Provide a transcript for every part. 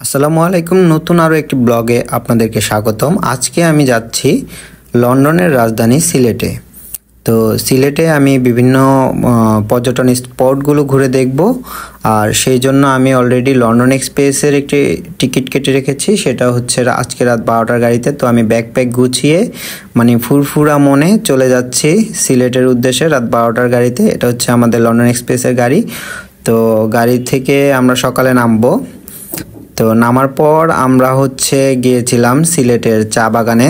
আসসালামু আলাইকুম। নতুন আরও একটি ব্লগে আপনাদেরকে স্বাগতম। আজকে আমি যাচ্ছি লন্ডনের রাজধানী সিলেটে। তো সিলেটে আমি বিভিন্ন পর্যটন স্পটগুলো ঘুরে দেখব, আর সেই জন্য আমি অলরেডি লন্ডন এক্সপ্রেসের একটি টিকিট কেটে রেখেছি। সেটা হচ্ছে আজকে রাত 12টার গাড়িতে। তো আমি ব্যাকপ্যাক গুছিয়ে ফুরফুরা মনে চলে যাচ্ছি সিলেটের উদ্দেশ্যে রাত 12টার গাড়িতে। এটা হচ্ছে আমাদের লন্ডন এক্সপ্রেসের গাড়ি। তো গাড়ি থেকে আমরা সকালে নামবো। তো নামার পর আমরা গিয়েছিলাম সিলেটের চা বাগানে।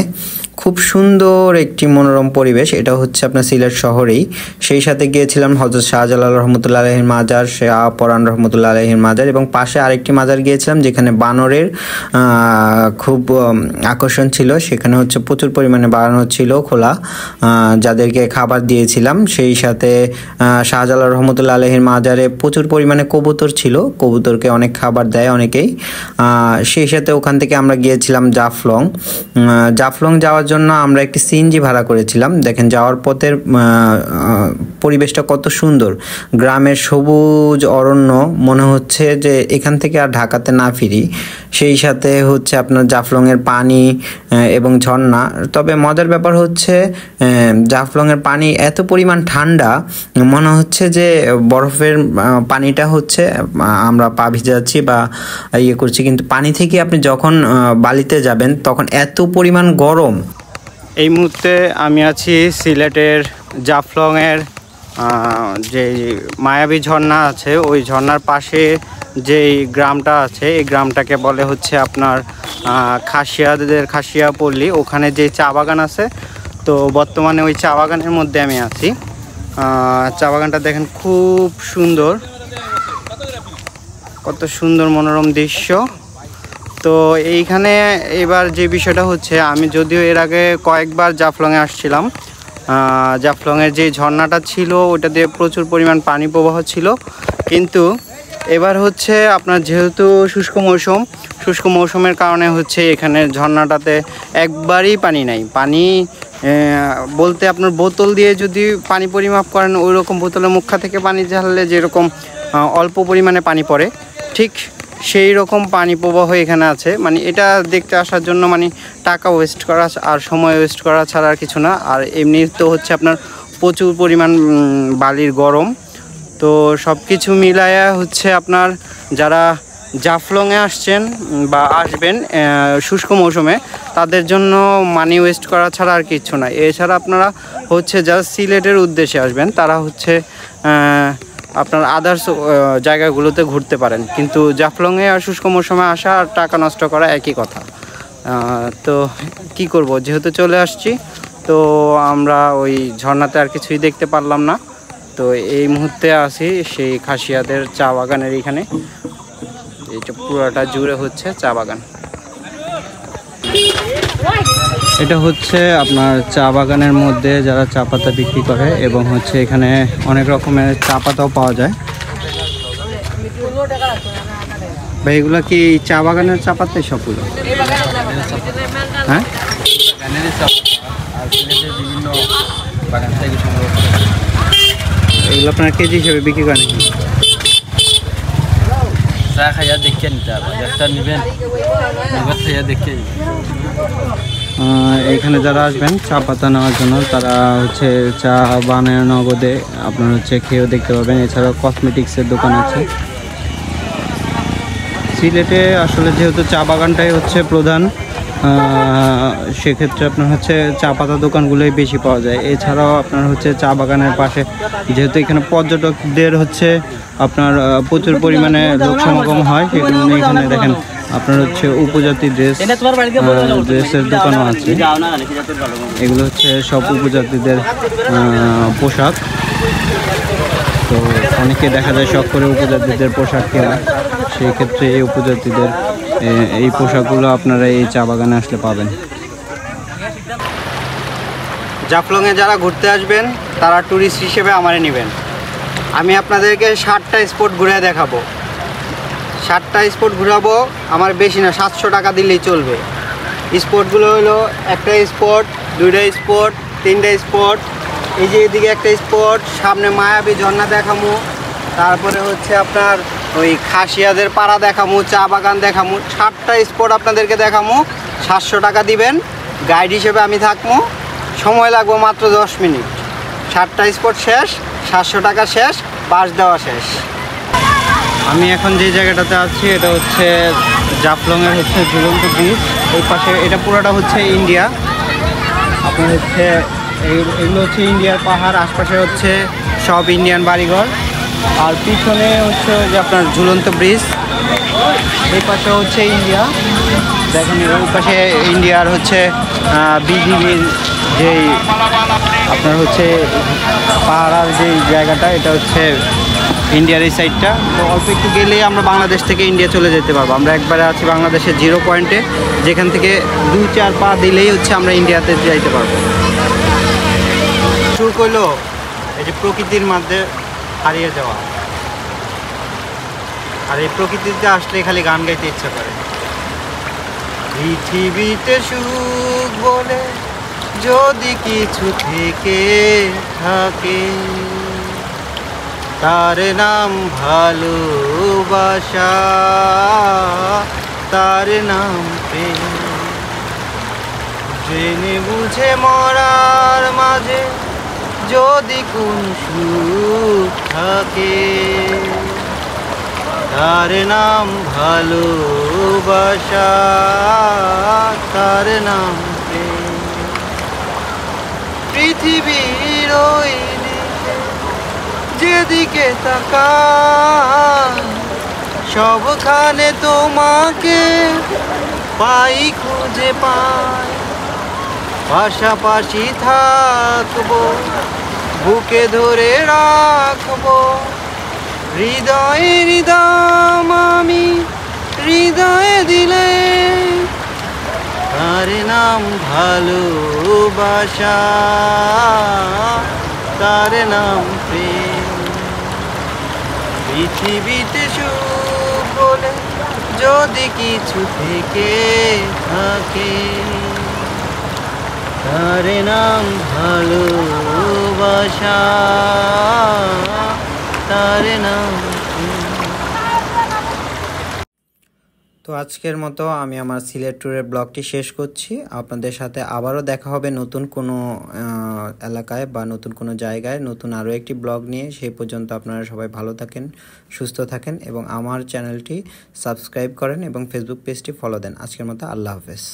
খুব সুন্দর একটি মনোরম পরিবেশ। এটা হচ্ছে আপনার সিলেট শহরেই। সেই সাথে গিয়েছিলাম হযরত শাহজালাল রহমতুল্লাহ আলাইহির মাজার, শাহ পরান রহমতুল্লাহ আলাইহির মাজার, এবং পাশে আরেকটি মাজার গিয়েছিলাম যেখানে বানরের খুব আকর্ষণ ছিল। সেখানে প্রচুর পরিমাণে বানর ছিল খোলা, যাদেরকে খাবার দিয়েছিলাম। সেই সাথে শাহজালাল রহমতুল্লাহ আলাইহির মাজারে প্রচুর পরিমাণে কবুতর ছিল, কবুতরকে অনেক খাবার দেয় অনেকেই। সেই সাথে ওখান থেকে আমরা গিয়েছিলাম জাফলং। জাফলং যাওয়ার জন্য আমরা একটি সিএনজি ভাড়া করেছিলাম। দেখেন যাওয়ার পথের পরিবেশটা কত সুন্দর, গ্রামের সবুজ অরণ্য, মনে হচ্ছে যে এখান থেকে আর ঢাকাতে না ফিরি। সেই সাথে আপনার জাফলংয়ের পানি এবং ঝর্ণা। তবে মজার ব্যাপার জাফলংয়ের পানি এত পরিমাণ ঠান্ডা, মনে হচ্ছে যে বরফের পানিটা আমরা পা ভিজাচ্ছি বা করছি, কিন্তু পানি থেকে আপনি যখন বালিতে যাবেন তখন এত পরিমাণ গরম। এই মুহূর্তে আমি আছি সিলেটের জাফলংয়ের যে মায়াবী ঝর্ণা আছে, ওই ঝর্ণার পাশে যেই গ্রামটা আছে, এই গ্রামটাকে বলে আপনার খাসিয়া পল্লী। ওখানে যে চা বাগান আছে, তো বর্তমানে ওই চা বাগানের মধ্যে আমি আছি। চা বাগানটা দেখেন খুব সুন্দর, কত সুন্দর মনোরম দৃশ্য। তো এইখানে এবার যে বিষয়টা আমি যদিও এর আগে কয়েকবার জাফলংয়ে আসছিলাম, জাফলংয়ের যে ঝর্ণাটা ছিল ওটা দিয়ে প্রচুর পরিমাণ পানি প্রবাহ ছিল, কিন্তু এবার আপনার যেহেতু শুষ্ক মৌসুমের কারণে এখানে ঝর্ণাটাতে একবারই পানি নাই। পানি বলতে আপনার বোতল দিয়ে যদি পানি পরিমাপ করেন, ওই রকম বোতলের মুখা থেকে পানি ঢাললে যেরকম অল্প পরিমাণে পানি পড়ে, ঠিক সেই রকম পানি প্রবাহ এখানে আছে। এটা দেখতে আসার জন্য টাকা ওয়েস্ট করা আর সময় ওয়েস্ট করা ছাড়া আর কিছু না। আর এমনি তো আপনার প্রচুর পরিমাণ বালির গরম। তো সব কিছু মিলায়া আপনার যারা জাফলংয়ে আসছেন বা আসবেন শুষ্ক মৌসুমে, তাদের জন্য মানি ওয়েস্ট করা ছাড়া আর কিছু না। এছাড়া আপনারা যারা সিলেটের উদ্দেশ্যে আসবেন, তারা আপনার আদার্স জায়গাগুলোতে ঘুরতে পারেন, কিন্তু জাফলংয়ে আর শুষ্ক মৌসুমে আসা আর টাকা নষ্ট করা একই কথা। তো কি করব, যেহেতু চলে আসছি, তো আমরা ওই ঝর্ণাতে আর কিছুই দেখতে পারলাম না। তো এই মুহূর্তে আছি সেই খাসিয়াদের চা বাগানের এখানে। এইটা পুরোটা জুড়ে চা বাগান। এটা আপনার চা বাগানের মধ্যে যারা চা পাতা বিক্রি করে, এবং এখানে অনেক রকমের চা পাতাও পাওয়া যায়। ভাই এগুলো কি চা বাগানের চা পাতাই সবগুলো? হ্যাঁ, এগুলো আপনার কেজি হিসেবে বিক্রি করেন? চা খাইয়া দেখে নিতে হবে, একটা নেবেন, খাইয়া দেখে। এখানে যারা আসবেন চা পাতা নেওয়ার জন্য, তারা চা বানানো নগদে আপনার খেয়েও দেখতে পাবেন। এছাড়াও কসমেটিক্সের দোকান আছে সিলেটে। আসলে যেহেতু চা বাগানটাই প্রধান, সেক্ষেত্রে আপনার চা পাতা দোকানগুলোই বেশি পাওয়া যায়। এছাড়াও আপনার চা বাগানের পাশে যেহেতু এখানে পর্যটকদের আপনার প্রচুর পরিমাণে লোক সমাগম হয়, সেগুলো এখানে দেখেন আপনার উপজাতি ড্রেসের দোকানও আছে। এগুলো সব উপজাতিদের পোশাক। তো অনেকে দেখা যায় শখ করে উপজাতিদের পোশাক কেনা, সেই ক্ষেত্রে এই উপজাতিদের এই পোশাকগুলো আপনারা এই চা বাগানে আসলে পাবেন। জাফলংয়ে যারা ঘুরতে আসবেন, তারা ট্যুরিস্ট হিসেবে আমারে নেবেন। আমি আপনাদেরকে 60টা স্পট ঘুরে দেখাবো। 60টা স্পট ঘুরাবো, আমার বেশি না, 700 টাকা দিলেই চলবে। স্পটগুলো হলো একটা স্পট, 2টা স্পট, 3টা স্পট, এই যে এদিকে একটা স্পট, সামনে মায়াবী ঝর্ণা দেখাবো, তারপরে হচ্ছে আপনার ওই খাসিয়াদের পাড়া দেখামু, চা বাগান দেখামু, 7টা স্পট আপনাদেরকে দেখামু। 700 টাকা দিবেন, গাইড হিসেবে আমি থাকবো, সময় লাগবে মাত্র 10 মিনিট। 7টা স্পট শেষ, 700 টাকা শেষ, পাস দেওয়া শেষ। আমি এখন যে জায়গাটাতে আছি এটা হচ্ছে জাফলংয়ের হচ্ছে ঝুলন্ত ব্রিজ। ওই পাশে এটা পুরোটা হচ্ছে ইন্ডিয়া। আপনার হচ্ছে এগুলো হচ্ছে ইন্ডিয়ার পাহাড়, আশপাশে হচ্ছে সব ইন্ডিয়ান বাড়িঘর, আর পিছনে হচ্ছে যে আপনার ঝুলন্ত ব্রিজ। এই পাশে হচ্ছে ইন্ডিয়া, দেখেন ওই পাশে ইন্ডিয়ার হচ্ছে বিজিবির যেই আপনার হচ্ছে পাহাড়ার যেই জায়গাটা, এটা হচ্ছে ইন্ডিয়ার এই সাইডটা। তো অল্প একটু গেলেই আমরা বাংলাদেশ থেকে ইন্ডিয়া চলে যেতে পারবো। আমরা একবারে আছি বাংলাদেশের 0 পয়েন্টে, যেখান থেকে 2-4 পা দিলেই হচ্ছে আমরা ইন্ডিয়াতে যাইতে পারবো। শুরু করলো এই যে প্রকৃতির মধ্যে হারিয়ে যাওয়া, আর এই প্রকৃতিতে আসলে খালি গান গাইতে ইচ্ছা করে। পৃথিবীতে সুখ বলে যদি কিছু থেকে থাকে, তার নাম ভালোবাসা, তার নাম প্রেম। জেনে বুঝে মরার মাঝে যদি কোন সুখ থাকে, তার নাম ভালোবাসা, তার নাম প্রেম। পৃথিবীর ওই দিকে যেদিকে তাকাই, সবখানে তোমাকে পাই, খুঁজে পাই। পাশাপাশি থাকবো, বুকে ধরে রাখবো, হৃদয়ের দাম আমি হৃদয়ে দিলে, তার নাম ভালোবাসা, তার নাম প্রেম। পৃথিবীতে সুখ বলে যদি কিছু থেকে থাকে, তার নাম ভালোবাসা, তার নাম। তো আজকের মতো আমি আমার সিলেট ট্যুরের ব্লগটি শেষ করছি। আপনাদের সাথে আবারও দেখা হবে নতুন কোনো এলাকায় বা নতুন কোনো জায়গায়, নতুন আরও একটি ব্লগ নিয়ে। সেই পর্যন্ত আপনারা সবাই ভালো থাকেন, সুস্থ থাকেন এবং আমার চ্যানেলটি সাবস্ক্রাইব করেন এবং ফেসবুক পেজটি ফলো দেন। আজকের মতো আল্লাহ হাফেজ।